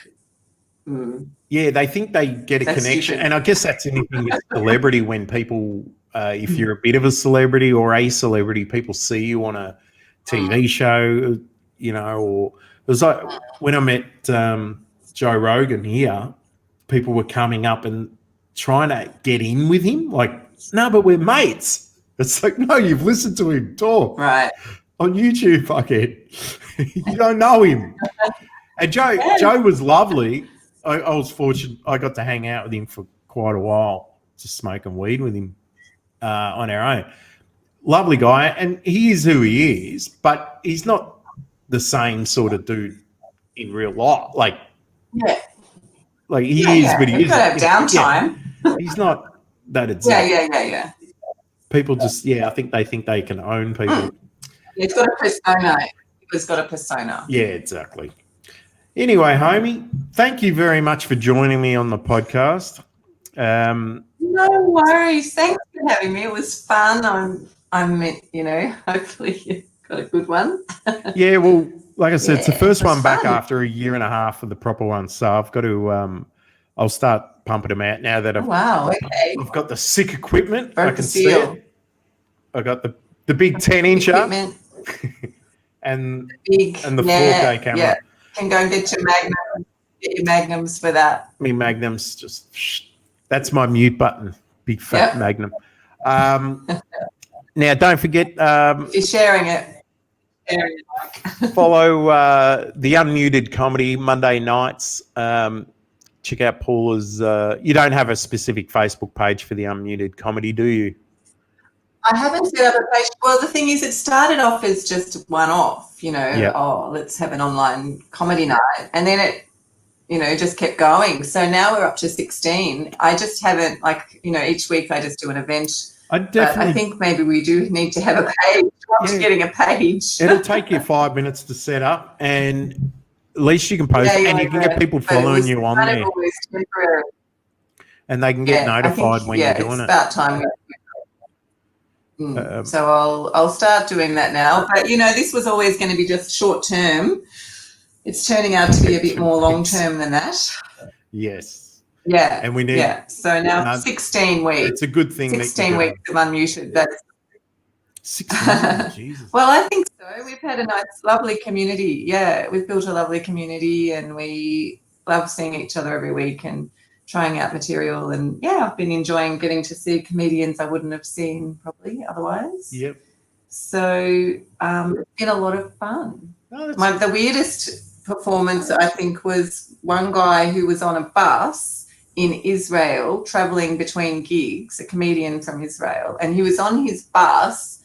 Yeah, they think they get a connection. Stupid. And I guess that's anything with celebrity when people, if you're a bit of a celebrity or a celebrity, people see you on a TV show, or it was like when I met Joe Rogan here, people were coming up and trying to get in with him. Like, no, but we're mates. It's like, no, you've listened to him talk. Right. On YouTube, fuckhead. You don't know him. And Joe was lovely. I was fortunate. I got to hang out with him for quite a while, just smoking weed with him on our own. Lovely guy, and he is who he is, but he's not the same sort of dude in real life. Like he is, but he isn't. Got to have downtime. Yeah, he's not that exact. Yeah. People just, I think they can own people. He's got a persona. He's got a persona. Yeah, exactly. Anyway, homie, thank you very much for joining me on the podcast. No worries. Thanks for having me. It was fun. Hopefully you got a good one. Yeah, well, like I said, it's the first one back after a year and a half of the proper one. So I've got to, I'll start pumping them out now that I've got the sick equipment. I can see it. I got the big 10-incher and the 4K camera. Yeah. Can go and get your magnums for that. Me magnums, that's my mute button, big fat magnum. Now, don't forget. If you're sharing it. Follow the Unmuted Comedy Monday nights. Check out Paula's. You don't have a specific Facebook page for the Unmuted Comedy, do you? I haven't set up a page. Well, the thing is, it started off as just one-off, let's have an online comedy night. And then it, just kept going. So now we're up to 16. I just haven't, each week I just do an event. I think maybe we do need to have a page. Getting a page. It'll take you 5 minutes to set up, and at least you can post and you can get people following you on there. Temporary. And they can get notified when you're doing it. It's about time. So I'll start doing that now. But, this was always going to be just short term. It's turning out to be a bit more long term than that. Yes. Yeah. And we need. Yeah. So now 16 weeks. It's a good thing. 16 weeks of unmuted. That's 16. Jesus. Well, I think so. We've had a nice, lovely community. Yeah. We've built a lovely community, and we love seeing each other every week and trying out material. And I've been enjoying getting to see comedians I wouldn't have seen probably otherwise. Yep. So it's been a lot of fun. The weirdest performance, I think, was one guy who was on a bus in Israel traveling between gigs, a comedian from Israel, and he was on his bus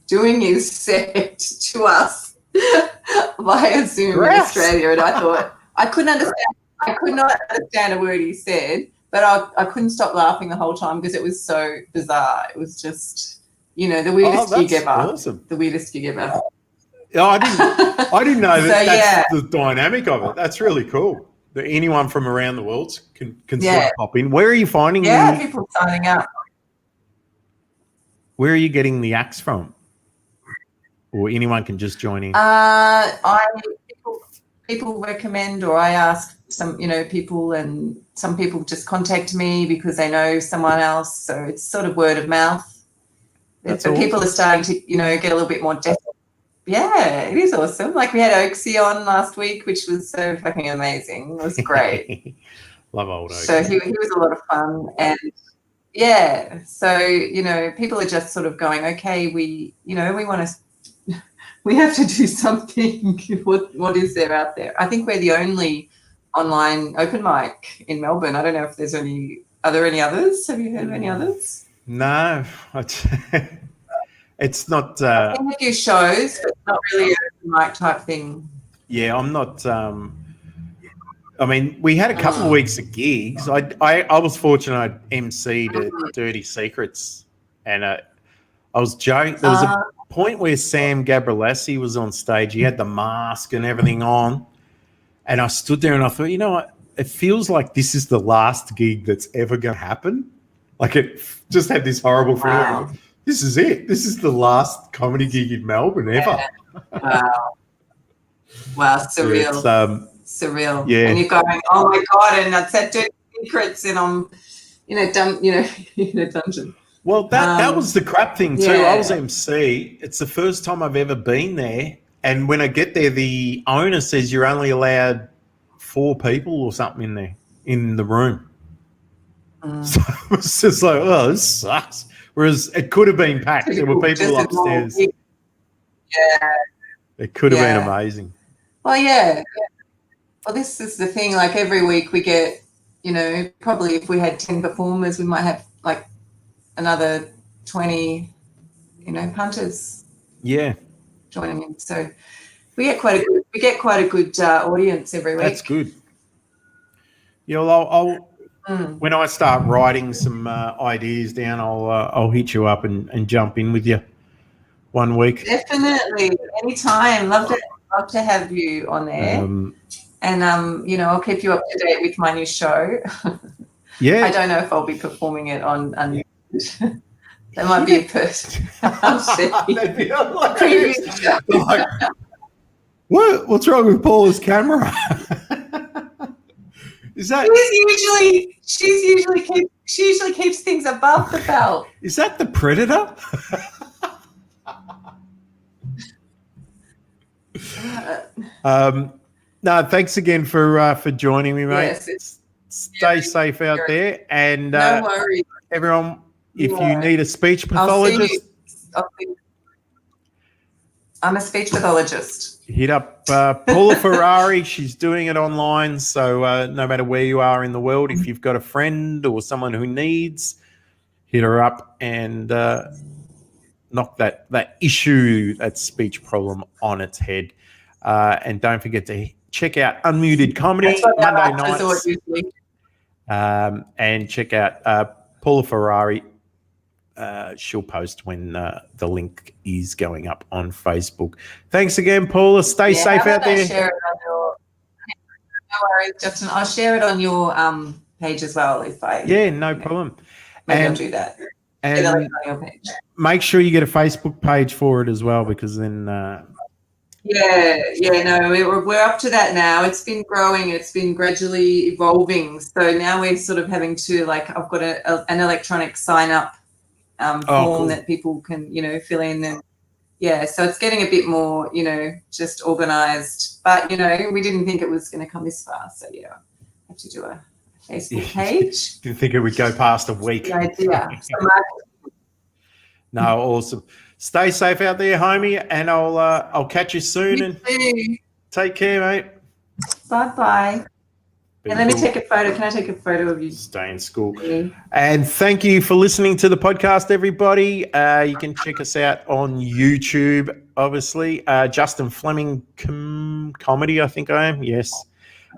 doing his set to us via Zoom in Australia. And I thought, I could not understand a word he said, but I couldn't stop laughing the whole time because it was so bizarre. It was just, the weirdest gig ever. Awesome. The weirdest gig ever. Oh, I didn't know that's the dynamic of it. That's really cool. That anyone from around the world can sort of pop in. Where are you finding people signing up. Where are you getting the acts from? Or anyone can just join in? People recommend, or I ask some, people, and some people just contact me because they know someone else. So it's sort of word of mouth. That's but awesome. People are starting to, get a little bit more depth. Yeah, it is awesome. Like we had Oaksy on last week, which was so fucking amazing. It was great. Love old Oaksy. So he was a lot of fun. And yeah, so, people are just sort of going, okay, we want to, we have to do something. What is there out there? I think we're the only online open mic in Melbourne. I don't know if there's are there any others? Have you heard of any others? No. It's not. I've seen a few shows, but not really an open mic type thing. Yeah, I'm not. I mean, we had a couple of weeks of gigs. I was fortunate. I emceed at Dirty Secrets, and I was joking. There was a point where Sam Gabrielesi was on stage. He had the mask and everything on, and I stood there and I thought, you know what? It feels like this is the last gig that's ever going to happen. Like it just had this horrible feeling. Wow. This is it. This is the last comedy gig in Melbourne ever. Wow, surreal. It's, surreal. Yeah. And you're going, oh my God, and that's at Dirty Secrets, and I'm in a dungeon. Well, that was the crap thing too. Yeah. I was MC. It's the first time I've ever been there. And when I get there, the owner says you're only allowed 4 people or something in there, in the room. So it's just like, oh, this sucks. Whereas it could have been packed. There were people upstairs. Yeah. It could have been amazing. Well, yeah. Well, this is the thing. Like every week we get, probably if we had 10 performers, we might have like another 20, punters. Yeah. Joining in. So we get quite a good audience every week. That's good. Yeah, well, I'll when I start writing some ideas down, I'll hit you up and jump in with you one week. Definitely, anytime. Love to have you on there. And I'll keep you up to date with my new show. Yeah, I don't know if I'll be performing it on. That might be a person. What's wrong with Paula's camera? Is that? She usually keeps things above the belt. Is that the Predator? No, thanks again for joining me, mate. Yes, Stay safe out there, and no worries, everyone. If you need a speech pathologist, I'm a speech pathologist. Hit up Paula Ferrari. She's doing it online, so no matter where you are in the world, if you've got a friend or someone who needs, hit her up and knock that issue, that speech problem on its head. And don't forget to check out Unmuted Comedy Monday nights. And check out Paula Ferrari. She'll post when the link is going up on Facebook. Thanks again, Paula. Stay safe out there. Share it on your, no worries, Justin. I'll share it on your page as well if I. Yeah, no problem. Maybe I'll do that. And on your page. Make sure you get a Facebook page for it as well, because then. We're up to that now. It's been growing. It's been gradually evolving. So now we're sort of having to I've got an electronic sign up. Form cool. That people can, fill in, and so it's getting a bit more, just organised. But we didn't think it was going to come this far, so I have to do a Facebook page. Didn't think it would go past a week. The idea. No, awesome. Stay safe out there, homie, and I'll catch you soon. You And too. take care, mate. Bye-bye. Be And let me cool. take a photo. Can I take a photo of you? Stay in school. Me? And thank you for listening to the podcast, everybody. You can check us out on YouTube, obviously. Justin Fleming Comedy, I think I am. Yes.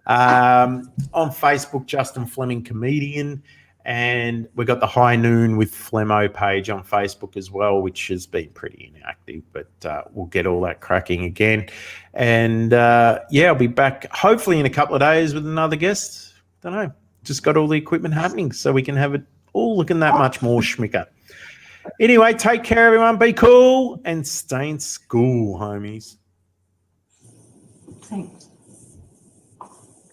On Facebook, Justin Fleming Comedian. And we've got the Highnoon with Flemo page on Facebook as well, which has been pretty inactive, but we'll get all that cracking again. And yeah, I'll be back hopefully in a couple of days with another guest. Don't know. Just got all the equipment happening so we can have it all looking that much more schmicker. Anyway, take care, everyone. Be cool and stay in school, homies. Thanks.